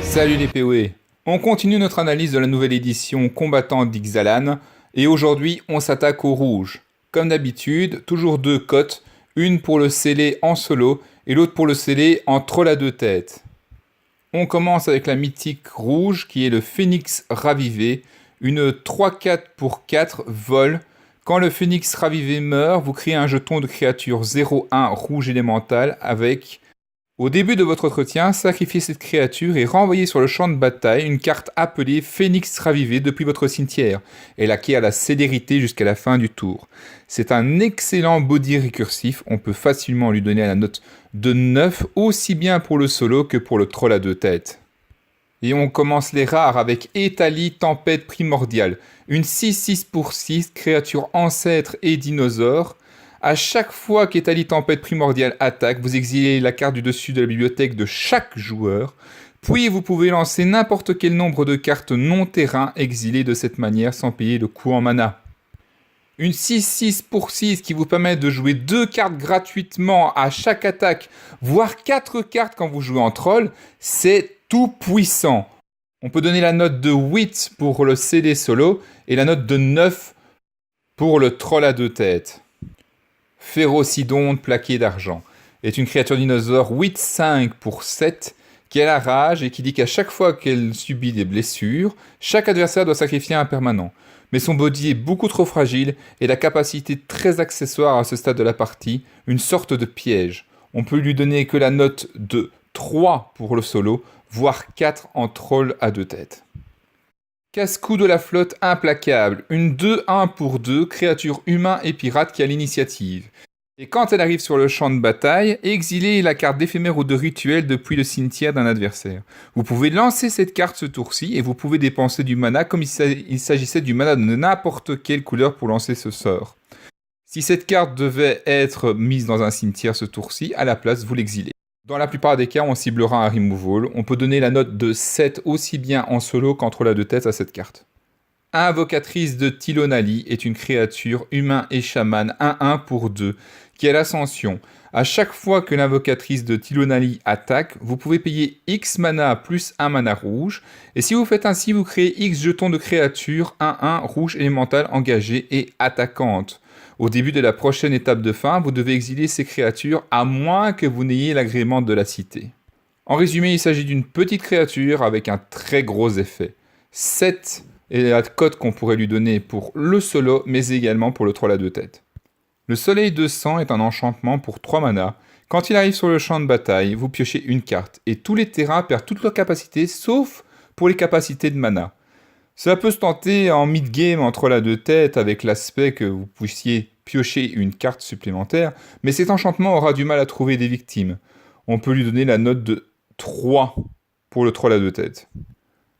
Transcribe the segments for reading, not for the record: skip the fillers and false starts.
Salut les PoE. On continue notre analyse de la nouvelle édition Combattant d'Ixalan et aujourd'hui on s'attaque au rouge. Comme d'habitude, toujours deux cotes, une pour le scellé en solo et l'autre pour le scellé en troll à deux têtes. On commence avec la mythique rouge qui est le Phénix Ravivé, une 3-4 pour 4 vol. Quand le Phénix Ravivé meurt, vous créez un jeton de créature 0-1 rouge élémental avec... Au début de votre entretien, sacrifiez cette créature et renvoyez sur le champ de bataille une carte appelée Phénix Ravivé depuis votre cimetière. Elle acquiert la célérité jusqu'à la fin du tour. C'est un excellent body récursif, on peut facilement lui donner la note de 9, aussi bien pour le solo que pour le troll à deux têtes. Et on commence les rares avec Etali Tempête Primordiale, une 6-6 pour 6, créature ancêtre et dinosaure. À chaque fois qu'Etali Tempête Primordiale attaque, vous exilez la carte du dessus de la bibliothèque de chaque joueur, puis vous pouvez lancer n'importe quel nombre de cartes non-terrain exilées de cette manière sans payer le coût en mana. Une 6-6 pour 6 qui vous permet de jouer 2 cartes gratuitement à chaque attaque, voire 4 cartes quand vous jouez en troll, c'est tout puissant. On peut donner la note de 8 pour le CD solo et la note de 9 pour le troll à deux têtes. Férocidonte plaqué d'argent est une créature dinosaure 8-5 pour 7 qui a la rage et qui dit qu'à chaque fois qu'elle subit des blessures, chaque adversaire doit sacrifier un permanent. Mais son body est beaucoup trop fragile et la capacité très accessoire à ce stade de la partie, une sorte de piège. On peut lui donner que la note de 3 pour le solo, voire 4 en troll à deux têtes. Casse-cou de la flotte implacable, une 2-1 pour 2, créature humain et pirate qui a l'initiative. Et quand elle arrive sur le champ de bataille, exilez la carte d'éphémère ou de rituel depuis le cimetière d'un adversaire. Vous pouvez lancer cette carte ce tour-ci et vous pouvez dépenser du mana comme il s'agissait du mana de n'importe quelle couleur pour lancer ce sort. Si cette carte devait être mise dans un cimetière ce tour-ci, à la place vous l'exilez. Dans la plupart des cas, on ciblera un removal. On peut donner la note de 7 aussi bien en solo qu'en troll à deux têtes à cette carte. Invocatrice de Tilonali est une créature humain et chaman 1-1 pour 2 qui a l'ascension. À chaque fois que l'invocatrice de Tilonali attaque, vous pouvez payer X mana plus 1 mana rouge. Et si vous faites ainsi, vous créez X jetons de créatures 1-1 rouge élémental engagée et attaquante. Au début de la prochaine étape de fin, vous devez exiler ces créatures à moins que vous n'ayez l'agrément de la cité. En résumé, il s'agit d'une petite créature avec un très gros effet. 7 est la cote qu'on pourrait lui donner pour le solo, mais également pour le troll à deux têtes. Le Soleil de Sang est un enchantement pour 3 mana. Quand il arrive sur le champ de bataille, vous piochez une carte, et tous les terrains perdent toutes leurs capacités, sauf pour les capacités de mana. Cela peut se tenter en mid-game en troll à deux têtes avec l'aspect que vous puissiez piocher une carte supplémentaire, mais cet enchantement aura du mal à trouver des victimes. On peut lui donner la note de 3 pour le troll à deux têtes.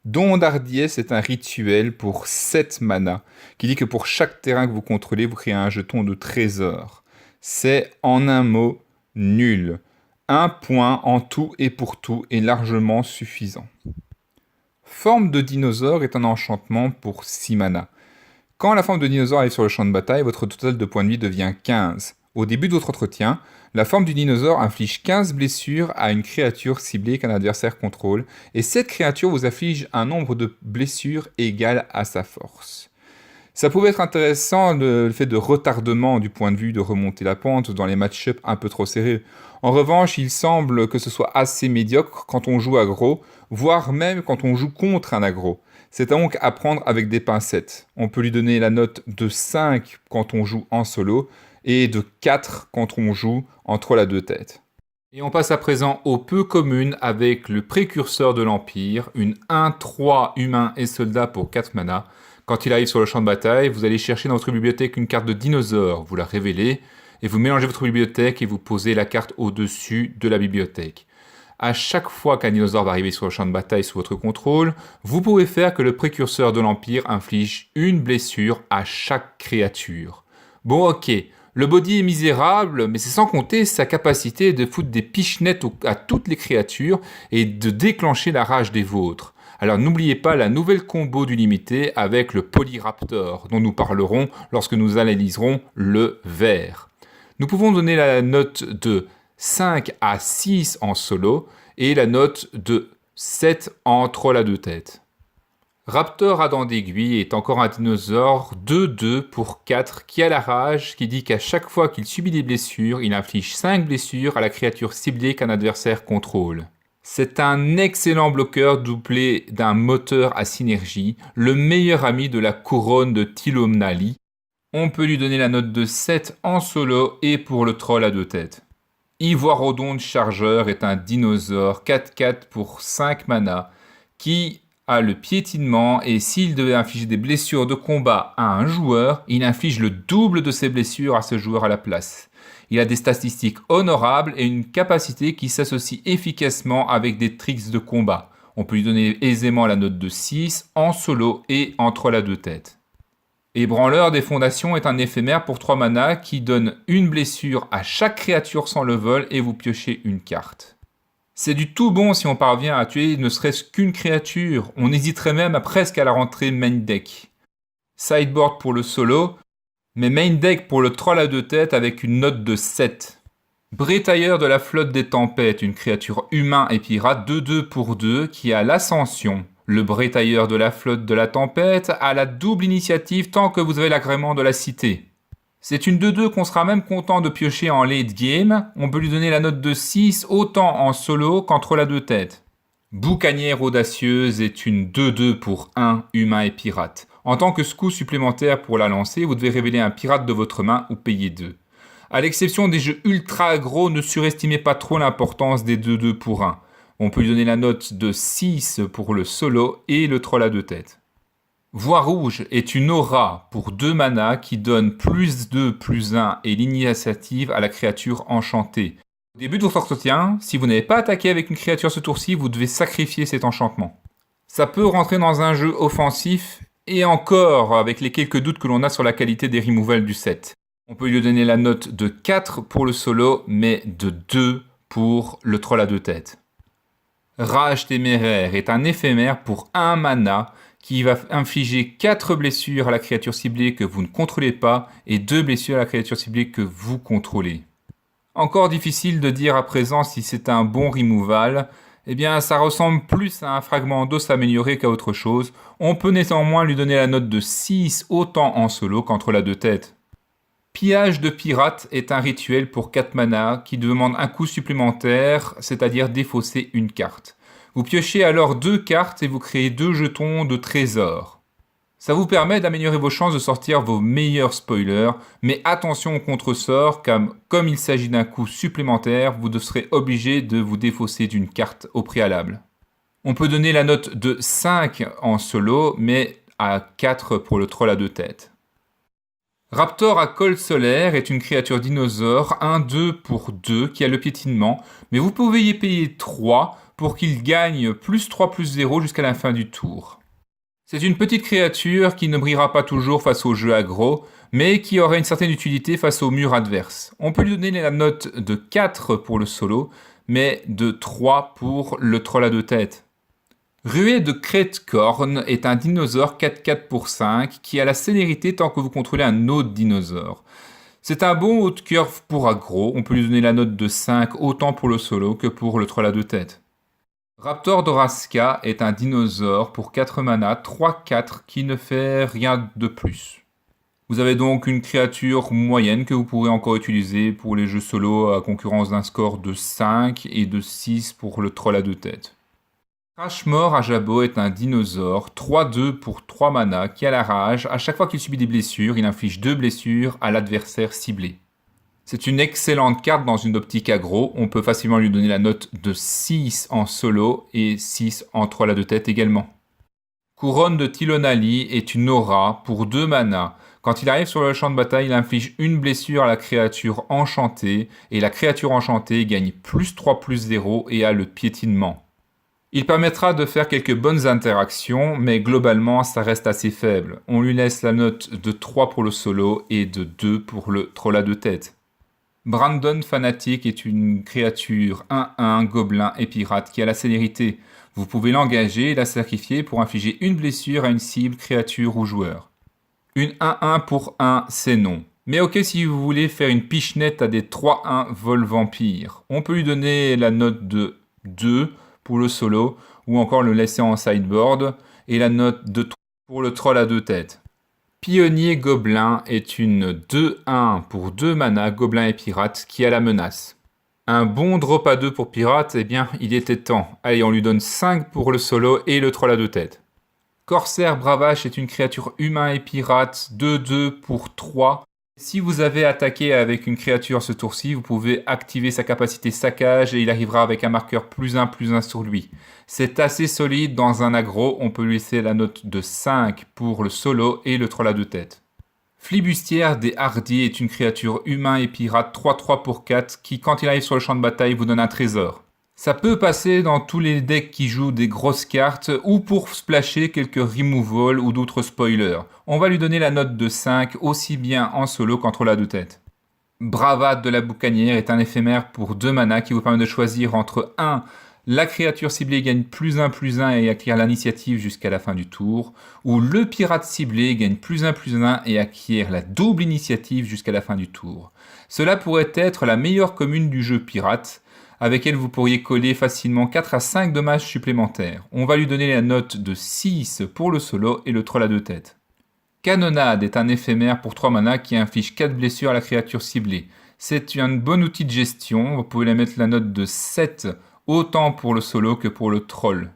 Don d'Hardiesse est un rituel pour 7 mana, qui dit que pour chaque terrain que vous contrôlez, vous créez un jeton de trésor. C'est en un mot nul. Un point en tout et pour tout est largement suffisant. Forme de dinosaure est un enchantement pour 6 mana. Quand la forme de dinosaure arrive sur le champ de bataille, votre total de points de vie devient 15. Au début de votre entretien, la forme du dinosaure inflige 15 blessures à une créature ciblée qu'un adversaire contrôle, et cette créature vous afflige un nombre de blessures égal à sa force. Ça pouvait être intéressant le fait de retardement du point de vue de remonter la pente dans les match-ups un peu trop serrés. En revanche, il semble que ce soit assez médiocre quand on joue aggro, voire même quand on joue contre un aggro. C'est donc à prendre avec des pincettes. On peut lui donner la note de 5 quand on joue en solo et de 4 quand on joue en troll à deux têtes. Et on passe à présent aux peu communes avec le précurseur de l'Empire, une 1-3 humain et soldat pour 4 mana. Quand il arrive sur le champ de bataille, vous allez chercher dans votre bibliothèque une carte de dinosaure, vous la révélez, et vous mélangez votre bibliothèque et vous posez la carte au-dessus de la bibliothèque. À chaque fois qu'un dinosaure va arriver sur le champ de bataille sous votre contrôle, vous pouvez faire que le précurseur de l'Empire inflige une blessure à chaque créature. Bon ok, le body est misérable, mais c'est sans compter sa capacité de foutre des pichenettes à toutes les créatures et de déclencher la rage des vôtres. Alors n'oubliez pas la nouvelle combo du limité avec le Polyraptor, dont nous parlerons lorsque nous analyserons le vert. Nous pouvons donner la note de 5 à 6 en solo et la note de 7 en troll à 2 têtes. Raptor à dents d'aiguille est encore un dinosaure 2-2 pour 4 qui a la rage, qui dit qu'à chaque fois qu'il subit des blessures, il inflige 5 blessures à la créature ciblée qu'un adversaire contrôle. C'est un excellent bloqueur doublé d'un moteur à synergie, le meilleur ami de la couronne de Tilomnali. On peut lui donner la note de 7 en solo et pour le troll à 2 têtes. Ivoirodonte chargeur est un dinosaure 4-4 pour 5 mana qui a le piétinement et s'il devait infliger des blessures de combat à un joueur, il inflige le double de ses blessures à ce joueur à la place. Il a des statistiques honorables et une capacité qui s'associe efficacement avec des tricks de combat. On peut lui donner aisément la note de 6 en solo et en troll à 2 têtes. Ébranleur des fondations est un éphémère pour 3 mana qui donne une blessure à chaque créature sans le vol et vous piochez une carte. C'est du tout bon si on parvient à tuer ne serait-ce qu'une créature, on hésiterait même presque à la rentrer main deck. Sideboard pour le solo, mais main deck pour le troll à 2 têtes avec une note de 7. Brétailleur de la flotte des tempêtes, une créature humain et pirate 2-2 pour 2 qui a l'ascension. Le brétailleur de la flotte de la tempête a la double initiative tant que vous avez l'agrément de la cité. C'est une 2-2 qu'on sera même content de piocher en late game. On peut lui donner la note de 6 autant en solo qu'en troll à 2 têtes. Boucanière audacieuse est une 2-2 pour 1 humain et pirate. En tant que scout supplémentaire pour la lancer, vous devez révéler un pirate de votre main ou payer 2. À l'exception des jeux ultra aggro, ne surestimez pas trop l'importance des 2-2 pour 1. On peut lui donner la note de 6 pour le solo et le troll à 2 têtes. Voix rouge est une aura pour 2 mana qui donne plus 2, plus 1 et l'initiative à la créature enchantée. Au début de votre entretien, si vous n'avez pas attaqué avec une créature ce tour-ci, vous devez sacrifier cet enchantement. Ça peut rentrer dans un jeu offensif et encore avec les quelques doutes que l'on a sur la qualité des removals du set. On peut lui donner la note de 4 pour le solo, mais de 2 pour le troll à 2 têtes. Rage téméraire est un éphémère pour 1 mana qui va infliger 4 blessures à la créature ciblée que vous ne contrôlez pas et 2 blessures à la créature ciblée que vous contrôlez. Encore difficile de dire à présent si c'est un bon removal, eh bien ça ressemble plus à un fragment d'os amélioré qu'à autre chose. On peut néanmoins lui donner la note de 6 autant en solo qu'entre la 2 têtes. Pillage de pirate est un rituel pour 4 mana qui demande un coût supplémentaire, c'est-à-dire défausser une carte. Vous piochez alors 2 cartes et vous créez 2 jetons de trésor. Ça vous permet d'améliorer vos chances de sortir vos meilleurs spoilers, mais attention au contresort, comme il s'agit d'un coût supplémentaire, vous serez obligé de vous défausser d'une carte au préalable. On peut donner la note de 5 en solo, mais à 4 pour le troll à 2 têtes. Raptor à col solaire est une créature dinosaure 1-2 pour 2 qui a le piétinement, mais vous pouvez y payer 3 pour qu'il gagne plus 3 plus 0 jusqu'à la fin du tour. C'est une petite créature qui ne brillera pas toujours face au jeu aggro, mais qui aura une certaine utilité face au mur adverse. On peut lui donner la note de 4 pour le solo, mais de 3 pour le troll à 2 têtes. Ruée de crête-corne est un dinosaure 4-4 pour 5 qui a la célérité tant que vous contrôlez un autre dinosaure. C'est un bon haut de curve pour aggro, on peut lui donner la note de 5 autant pour le solo que pour le troll à 2 têtes. Raptor d'Oraska est un dinosaure pour 4 mana 3-4 qui ne fait rien de plus. Vous avez donc une créature moyenne que vous pourrez encore utiliser pour les jeux solo à concurrence d'un score de 5 et de 6 pour le troll à 2 têtes. Crashmore à Jabot est un dinosaure 3-2 pour 3 mana qui a la rage. À chaque fois qu'il subit des blessures, il inflige 2 blessures à l'adversaire ciblé. C'est une excellente carte dans une optique aggro. On peut facilement lui donner la note de 6 en solo et 6 en troll à 2 têtes également. Couronne de Tilonali est une aura pour 2 mana. Quand il arrive sur le champ de bataille, il inflige une blessure à la créature enchantée et la créature enchantée gagne plus 3 plus 0 et a le piétinement. Il permettra de faire quelques bonnes interactions, mais globalement ça reste assez faible. On lui laisse la note de 3 pour le solo et de 2 pour le troll à 2 têtes. Brandon Fanatic est une créature 1-1, gobelin et pirate qui a la célérité. Vous pouvez l'engager et la sacrifier pour infliger une blessure à une cible, créature ou joueur. Une 1-1 pour 1, c'est non. Mais ok si vous voulez faire une pichenette à des 3-1 vol vampire. On peut lui donner la note de 2 pour le solo, ou encore le laisser en sideboard, et la note de 3 pour le troll à 2 têtes. Pionnier Gobelin est une 2-1 pour 2 mana, Gobelin et Pirate, qui a la menace. Un bon drop à 2 pour Pirate, eh bien, il était temps. Allez, on lui donne 5 pour le solo et le troll à 2 têtes. Corsaire Bravache est une créature humain et pirate, 2-2 pour 3. Si vous avez attaqué avec une créature ce tour-ci, vous pouvez activer sa capacité saccage et il arrivera avec un marqueur +1/+1 sur lui. C'est assez solide dans un aggro, on peut lui laisser la note de 5 pour le solo et le troll à 2 têtes. Flibustière des Hardis est une créature humain et pirate 3-3 pour 4 qui, quand il arrive sur le champ de bataille, vous donne un trésor. Ça peut passer dans tous les decks qui jouent des grosses cartes ou pour splasher quelques removal ou d'autres spoilers. On va lui donner la note de 5 aussi bien en solo qu'en troll à 2 têtes. Bravade de la Boucanière est un éphémère pour 2 mana qui vous permet de choisir entre 1. La créature ciblée gagne +1/+1 et acquiert l'initiative jusqu'à la fin du tour, ou le pirate ciblé gagne +1/+1 et acquiert la double initiative jusqu'à la fin du tour. Cela pourrait être la meilleure commune du jeu pirate, avec elle vous pourriez coller facilement 4 à 5 dommages supplémentaires. On va lui donner la note de 6 pour le solo et le troll à 2 têtes. Canonnade est un éphémère pour 3 mana qui inflige 4 blessures à la créature ciblée. C'est un bon outil de gestion, vous pouvez la mettre la note de 7 autant pour le solo que pour le troll.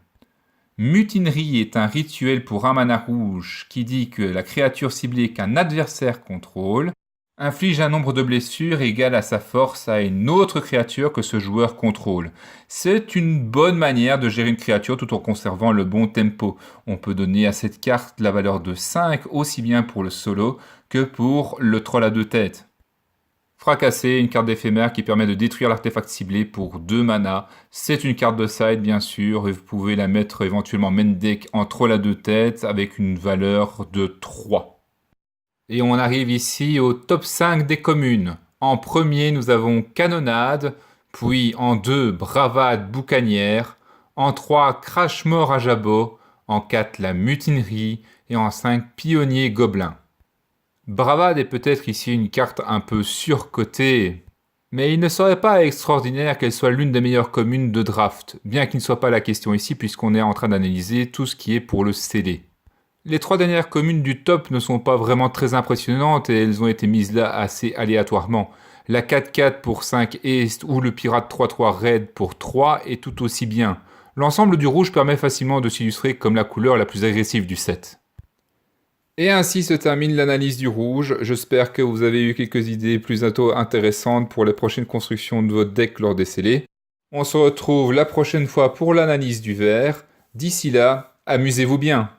Mutinerie est un rituel pour un mana rouge qui dit que la créature ciblée qu'un adversaire contrôle inflige un nombre de blessures égal à sa force à une autre créature que ce joueur contrôle. C'est une bonne manière de gérer une créature tout en conservant le bon tempo. On peut donner à cette carte la valeur de 5 aussi bien pour le solo que pour le troll à 2 têtes. Fracasser, une carte d'éphémère qui permet de détruire l'artefact ciblé pour 2 mana. C'est une carte de side bien sûr et vous pouvez la mettre éventuellement main deck en troll à 2 têtes avec une valeur de 3. Et on arrive ici au top 5 des communes. En premier, nous avons Canonnade, puis en 2, Bravade Boucanière, en 3, Crash-Mort à Jabot, en 4, la Mutinerie, et en 5, Pionnier Gobelin. Bravade est peut-être ici une carte un peu surcotée, mais il ne serait pas extraordinaire qu'elle soit l'une des meilleures communes de draft, bien qu'il ne soit pas la question ici puisqu'on est en train d'analyser tout ce qui est pour le sceller. Les 3 dernières communes du top ne sont pas vraiment très impressionnantes et elles ont été mises là assez aléatoirement. La 4-4 pour 5 Est ou le pirate 3-3 Red pour 3 est tout aussi bien. L'ensemble du rouge permet facilement de s'illustrer comme la couleur la plus agressive du set. Et ainsi se termine l'analyse du rouge. J'espère que vous avez eu quelques idées plus intéressantes pour les prochaines constructions de votre deck lors des scellés. On se retrouve la prochaine fois pour l'analyse du vert. D'ici là, amusez-vous bien.